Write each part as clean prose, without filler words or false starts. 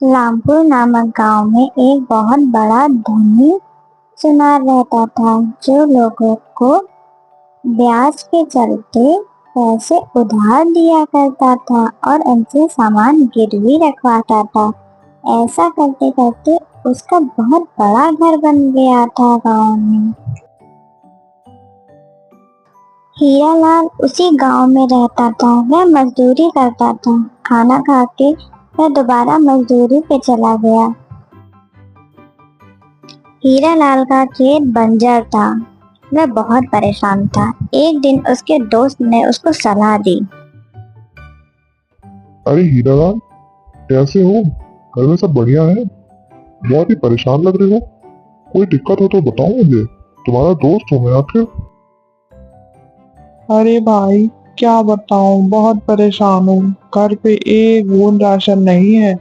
रामपुर नामक गांव में एक बहुत बड़ा धनी सुनार रहता था, जो लोगों को ब्याज के चलते पैसे उधार दिया करता था और उनसे सामान गिरवी रखवाता था। ऐसा करते करते उसका बहुत बड़ा घर बन गया था गांव में। हीरालाल उसी गांव में रहता था। वह मजदूरी करता था। खाना खा के वह दोबारा मजदूरी पे चला गया। हीरालाल का खेत बंजर था। वह बहुत परेशान था। एक दिन उसके दोस्त ने उसको सलाह दी। अरे हीरालाल, कैसे हो? घर में सब बढ़िया है? बहुत ही परेशान लग रहे हो। कोई दिक्कत हो तो बताओ मुझे, तुम्हारा दोस्त हूँ मैं आखिर। अरे भाई, क्या बताऊं, बहुत परेशान हूँ। घर पे एक बूंद राशन नहीं है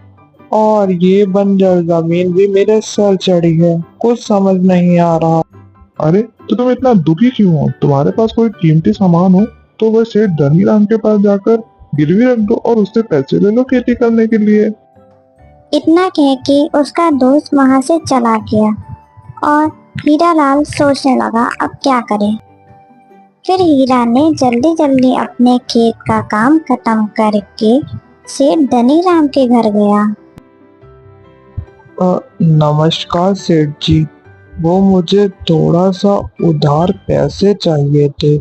और ये बंजर जमीन भी मेरे सर चढ़ी है। कुछ समझ नहीं आ रहा। अरे तो तुम इतना दुखी क्यों हो? तुम्हारे पास कोई कीमती सामान हो तो वह सेठ धनीराम के पास जाकर गिरवी रख दो और उससे पैसे ले लो खेती करने के लिए। इतना कह के उसका दोस्त वहां से चला गया और हीरालाल सोचने लगा अब क्या करे। फिर हीरा ने जल्दी जल्दी अपने खेत का काम खत्म करके सेठ धनीराम के घर गया। नमस्कार सेठ जी, वो मुझे थोड़ा सा उधार पैसे चाहिए थे।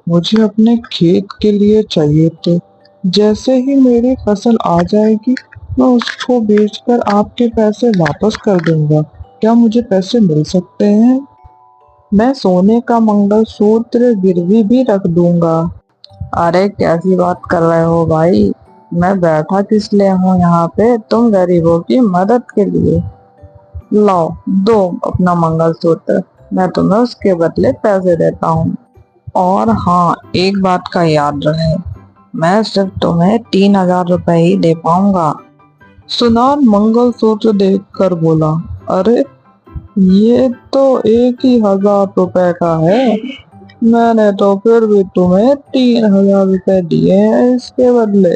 मुझे अपने खेत के लिए चाहिए थे। जैसे ही मेरी फसल आ जाएगी मैं उसको बेचकर आपके पैसे वापस कर दूंगा। क्या मुझे पैसे मिल सकते हैं? मैं सोने का मंगलसूत्र गिरवी भी रख दूंगा। अरे कैसी बात कर रहे हो भाई? मैं बैठा किस लिए हूँ यहाँ पे? तुम गरीबों की मदद के लिए। लाओ, दो अपना मंगलसूत्र, मैं तुम्हें उसके बदले पैसे देता हूँ। और हाँ, एक बात का याद रहे, मैं सिर्फ तुम्हें 3,000 रुपए ही दे पाऊंगा। सुनार मंगलसूत्र देखकर बोला, अरे ये तो 1,000 रुपए का है। मैंने तो फिर भी तुम्हें 3,000 रुपए दिए हैं इसके बदले।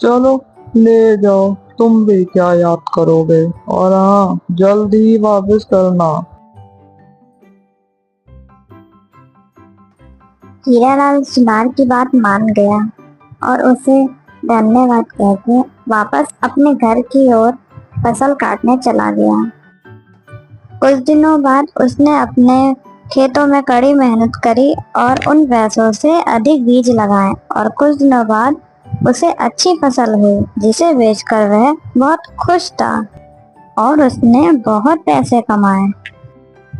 चलो ले जाओ, तुम भी क्या याद करोगे। और हाँ, जल्दी ही वापस करना। हीरालाल सुनार की बात मान गया और उसे धन्यवाद कहकर वापस अपने घर की ओर फसल काटने चला गया। कुछ दिनों बाद उसने अपने खेतों में कड़ी मेहनत करी और उन पैसों से अधिक बीज लगाए और कुछ दिनों बाद उसे अच्छी फसल हुई, जिसे बेचकर वह बहुत खुश था और उसने बहुत पैसे कमाए।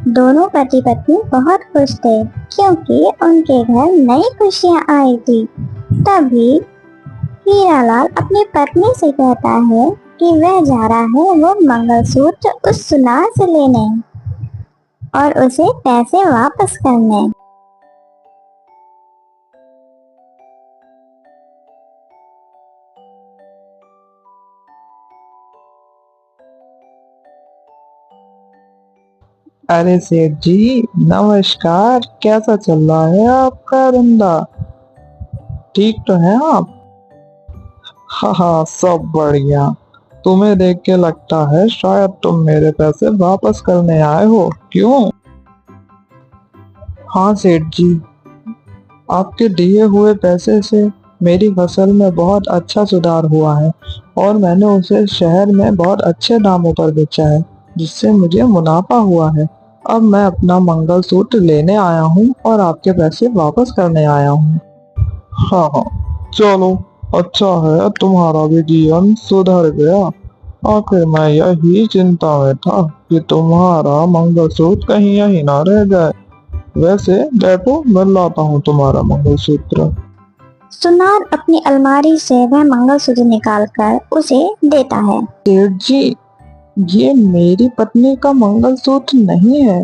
दोनों पति पत्नी बहुत खुश थे क्योंकि उनके घर नई खुशियां आई थी। तभी हीरालाल अपनी पत्नी से कहता है कि वह जा रहा है वो मंगलसूत्र उस सुनार से लेने और उसे पैसे वापस करने। अरे सेठ जी, नमस्कार। कैसा चल रहा है आपका धंधा? ठीक तो है आप? हाँ हाँ, सब बढ़िया। तुम्हें देख के लगता है शायद तुम मेरे पैसे वापस करने आए हो, क्यों? हाँ सेठ जी, आपके दिए हुए पैसे से मेरी फसल में बहुत अच्छा सुधार हुआ है और मैंने उसे शहर में बहुत अच्छे दामों पर बेचा है, जिससे मुझे मुनाफा हुआ है। अब मैं अपना मंगलसूत्र लेने आया हूँ और आपके पैसे वापस करने आया हूँ। हाँ हाँ, चलो, अच्छा है तुम्हारा भी जीवन सुधर गया। आखिर मैं यही चिंता में था कि तुम्हारा मंगलसूत्र कहीं यहीं ना रह जाए। वैसे बैठो, मैं लाता हूँ तुम्हारा मंगलसूत्र। सुनार अपनी अलमारी से वह मंगलसूत्र निकालकर उसे देता है। सेठ जी, ये मेरी पत्नी का मंगलसूत्र नहीं है,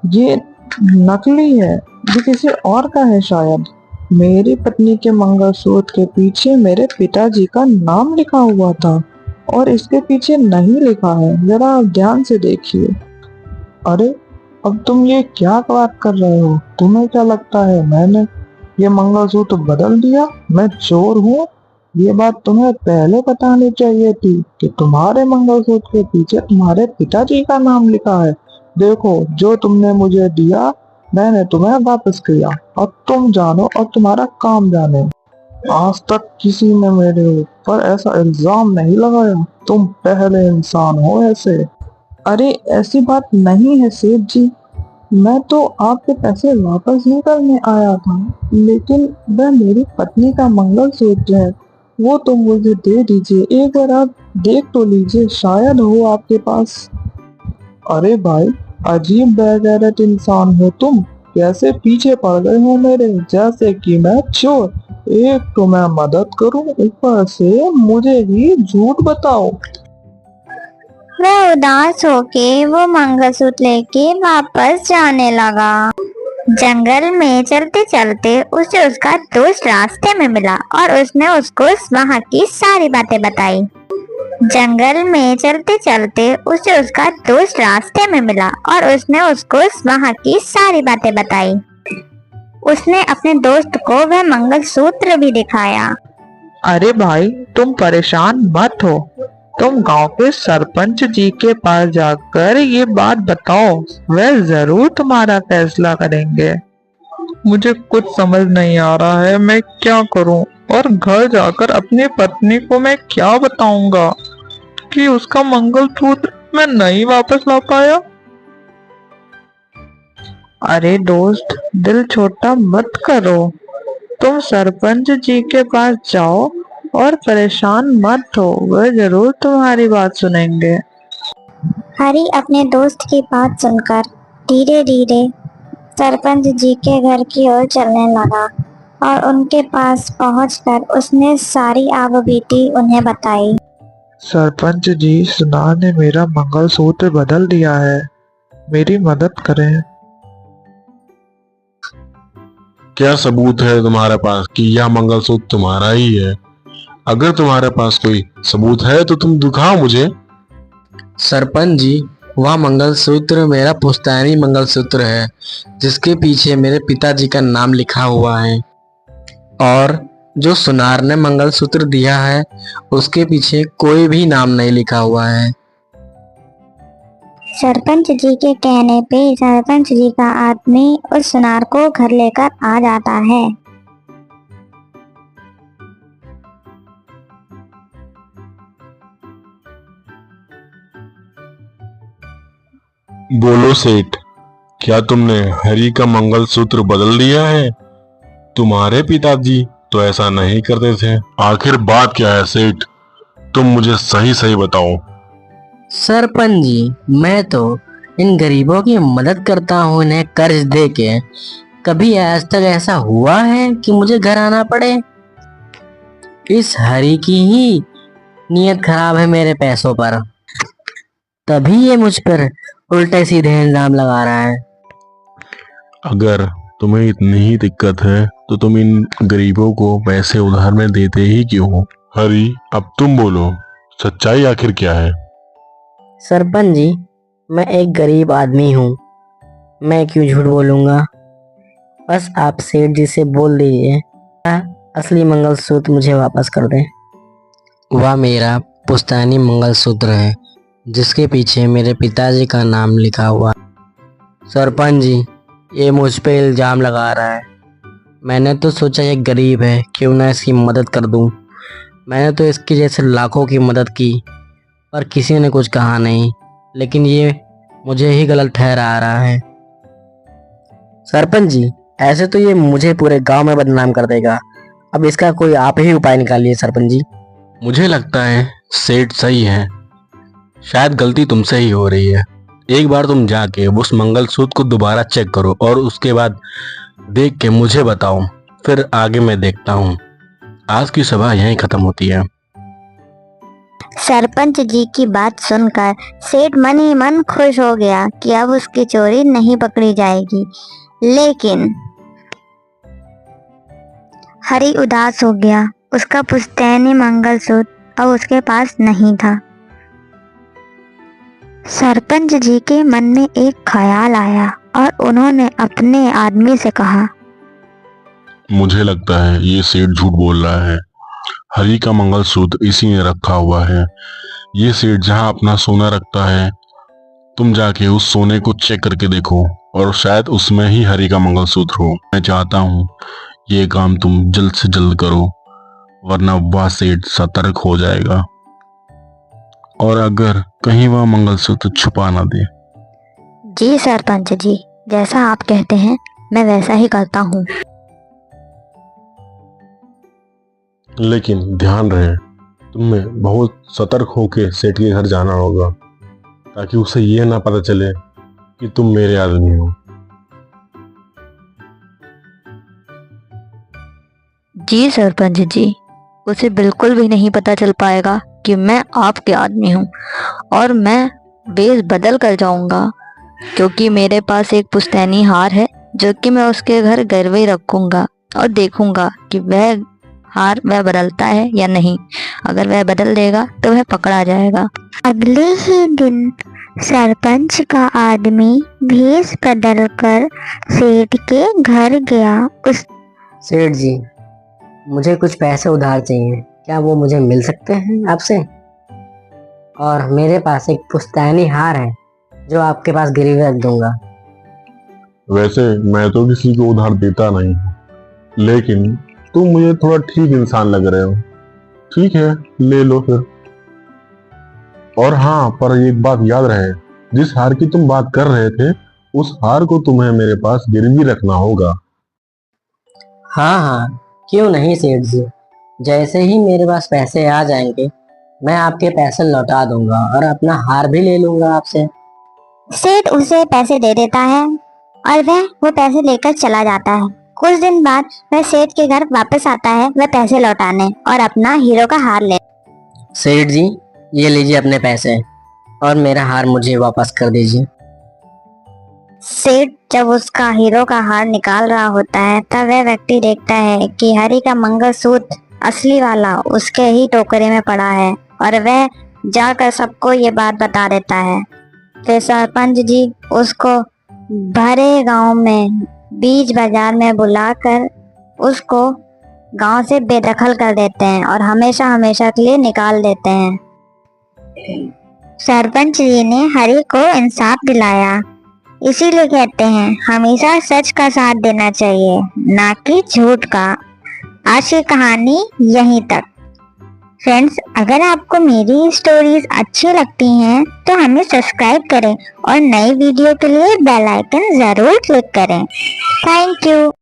ये नकली है। ये किसी और का है शायद। मेरी पत्नी के मंगलसूत्र के पीछे मेरे पिताजी का नाम लिखा हुआ था और इसके पीछे नहीं लिखा है। जरा आप ध्यान से देखिए। अरे, अब तुम ये क्या बात कर रहे हो? तुम्हें क्या लगता है मैंने ये मंगलसूत्र बदल दिया? मैं चोर हूँ? ये बात तुम्हें पहले बतानी चाहिए थी कि तुम्हारे मंगलसूत्र के पीछे तुम्हारे पिताजी का नाम लिखा है। देखो, जो तुमने मुझे दिया मैंने तुम्हें वापस किया। अब तुम जानो और तुम्हारा काम जाने। आज तक किसी ने मेरे ऊपर ऐसा इल्जाम नहीं लगाया। तुम पहले इंसान हो ऐसे। अरे ऐसी बात नहीं है सेठ जी, मैं तो आपके पैसे वापस ही करने आया था, लेकिन वह मेरी पत्नी का मंगलसूत्र है, वो तो मुझे दे दीजिए। एक बार आप देख तो लीजिए, शायद हो आपके पास। अरे भाई, अजीब बेगैरत इंसान हो तुम। कैसे पीछे पड़ गए हो मेरे, जैसे कि मैं चोर। एक तो मैं मदद करूं, ऊपर से मुझे ही झूठ बताओ। वह उदास होके वो मंगलसूत्र लेके वापस जाने लगा। जंगल में चलते चलते उसे उसका दोस्त रास्ते में मिला और उसने उसको वहाँ की सारी बातें बताई। जंगल में चलते चलते उसे उसका दोस्त रास्ते में मिला और उसने उसको वहाँ की सारी बातें बताई। उसने अपने दोस्त को वह मंगलसूत्र भी दिखाया। अरे भाई, तुम परेशान मत हो। तुम गांव के सरपंच जी के पास जाकर ये बात बताओ, वह जरूर तुम्हारा फैसला करेंगे। मुझे कुछ समझ नहीं आ रहा है, मैं क्या करूं? और घर जाकर अपनी पत्नी को मैं क्या बताऊंगा कि उसका मंगलसूत्र मैं नहीं वापस ला पाया? अरे दोस्त, दिल छोटा मत करो। तुम सरपंच जी के पास जाओ और परेशान मत हो, वह जरूर तुम्हारी बात सुनेंगे। हरी अपने दोस्त की बात सुनकर धीरे धीरे सरपंच जी के घर की ओर चलने लगा और उनके पास पहुंचकर उसने सारी आबीती उन्हें बताई। सरपंच जी, सुनार ने मेरा मंगलसूत्र बदल दिया है, मेरी मदद करें। क्या सबूत है तुम्हारे पास कि यह मंगलसूत्र तुम्हारा ही है? अगर तुम्हारे पास कोई सबूत है तो तुम दिखाओ मुझे। सरपंच जी, वह मंगलसूत्र मेरा पुश्तैनी मंगलसूत्र है, जिसके पीछे मेरे पिताजी का नाम लिखा हुआ है। और जो सुनार ने मंगलसूत्र दिया है उसके पीछे कोई भी नाम नहीं लिखा हुआ है। सरपंच जी के कहने पे सरपंच जी का आदमी उस सुनार को घर लेकर आ जाता है। बोलो सेठ, क्या तुमने हरी का मंगलसूत्र बदल दिया है? तुम्हारे पिताजी तो ऐसा नहीं करते थे। आखिर बात क्या है सेठ? तुम मुझे सही सही बताओ। सरपंच जी, मैं तो इन गरीबों की मदद करता हूँ इन्हें कर्ज दे के। कभी आज तक ऐसा हुआ है कि मुझे घर आना पड़े? इस हरी की ही नीयत खराब है मेरे पैसों पर, तभी ये मुझ पर उल्टे सीधे इल्जाम लगा रहा है। अगर तुम्हें इतनी ही दिक्कत है तो तुम इन गरीबों को पैसे उधार में देते ही क्यों हो? हरी, अब तुम बोलो, सच्चाई आखिर क्या है? सरपंच जी, मैं एक गरीब आदमी हूँ, मैं क्यों झूठ बोलूंगा। बस आप सेठ जी से बोल दीजिए असली मंगलसूत्र मुझे वापस कर दें। वह मेरा पुश्तैनी मंगलसूत्र है, जिसके पीछे मेरे पिताजी का नाम लिखा हुआ। सरपंच जी, ये मुझ पे इल्जाम लगा रहा है। मैंने तो सोचा ये गरीब है, क्यों ना इसकी मदद कर दूं। मैंने तो इसके जैसे लाखों की मदद की पर किसी ने कुछ कहा नहीं, लेकिन ये मुझे ही गलत ठहरा रहा है। सरपंच जी, ऐसे तो ये मुझे पूरे गांव में बदनाम कर देगा। अब इसका कोई आप ही उपाय निकालिए सरपंच जी। मुझे लगता है सेठ सही है, शायद गलती तुमसे ही हो रही है। एक बार तुम जाके उस मंगलसूत्र को दोबारा चेक करो और उसके बाद देख के मुझे बताओ, फिर आगे मैं देखता हूँ। आज की सभा यहीं खत्म होती है। सरपंच जी की बात सुनकर सेठ मन ही मन खुश हो गया कि अब उसकी चोरी नहीं पकड़ी जाएगी। लेकिन हरी उदास हो गया, उसका पुश्तैनी मंगलसूत्र अब उसके पास नहीं था। सरपंच जी के मन में एक ख्याल आया और उन्होंने अपने आदमी से कहा, मुझे लगता है ये सेठ झूठ बोल रहा है। हरी का मंगलसूत्र इसी में रखा हुआ है। ये सेठ जहाँ अपना सोना रखता है, तुम जाके उस सोने को चेक करके देखो और शायद उसमें ही हरी का मंगलसूत्र हो। मैं चाहता हूँ ये काम तुम जल्द से जल्द करो, वरना वह सेठ सतर्क हो जाएगा और अगर कहीं वह मंगलसूत्र छुपा ना दे। जी सरपंच जी, जैसा आप कहते हैं मैं वैसा ही करता हूँ। लेकिन ध्यान रहे, तुम्हें बहुत सतर्क होके सेठ के घर जाना होगा, ताकि उसे ये ना पता चले कि तुम मेरे आदमी हो। जी सरपंच जी, उसे बिल्कुल भी नहीं पता चल पाएगा कि मैं आपके आदमी हूँ, और मैं वेश बदल कर जाऊंगा, क्योंकि मेरे पास एक पुश्तैनी हार है जो कि मैं उसके घर गिरवे रखूंगा और देखूंगा कि वह हार वह बदलता है या नहीं। अगर वह बदल देगा तो वह पकड़ा जाएगा। अगले ही दिन सरपंच का आदमी भेष बदलकर सेठ के घर गया। उस सेठ जी, मुझे कुछ पैसे उधार चाहिए, क्या वो मुझे मिल सकते हैं आपसे? और मेरे पास एक पुश्तैनी हार है जो आपके पास गिरवी रख दूंगा। वैसे मैं तो किसी को उधार देता नहीं, लेकिन तुम मुझे थोड़ा ठीक इंसान लग रहे हो। ठीक है, ले लो फिर। और हाँ, पर एक बात याद रहे, जिस हार की तुम बात कर रहे थे, उस हार को तुम्हें मेरे पास गिरवी रखना होगा। हाँ हाँ, क्यों नहीं सेठ जी, जैसे ही मेरे पास पैसे आ जाएंगे मैं आपके पैसे लौटा दूंगा और अपना हार भी ले लूंगा आपसे। सेठ उसे पैसे दे देता है और वह वो पैसे लेकर चला जाता है। कुछ दिन बाद वह सेठ के घर वापस आता है, वह पैसे लौटाने और अपना हीरो का हार ले। सेठ जी, ये लीजिए अपने पैसे और मेरा हार मुझे वापस कर दीजिए। सेठ जब उसका हीरो का हार निकाल रहा होता है, तब वह व्यक्ति देखता है कि हरी का मंगलसूत्र असली वाला उसके ही टोकरे में पड़ा है, और वह जाकर सबको ये बात बता देता है। फिर सरपंच जी उसको भरे गांव में बीच बाजार में बुलाकर उसको गांव से बेदखल कर देते हैं और हमेशा हमेशा के लिए निकाल देते हैं। सरपंच जी ने हरी को इंसाफ दिलाया, इसीलिए कहते हैं हमेशा सच का साथ देना चाहिए, ना कि झूठ का। आज की कहानी यहीं तक। फ्रेंड्स, अगर आपको मेरी स्टोरीज अच्छी लगती हैं तो हमें सब्सक्राइब करें और नई वीडियो के लिए बेल आइकन जरूर क्लिक करें। Thank you.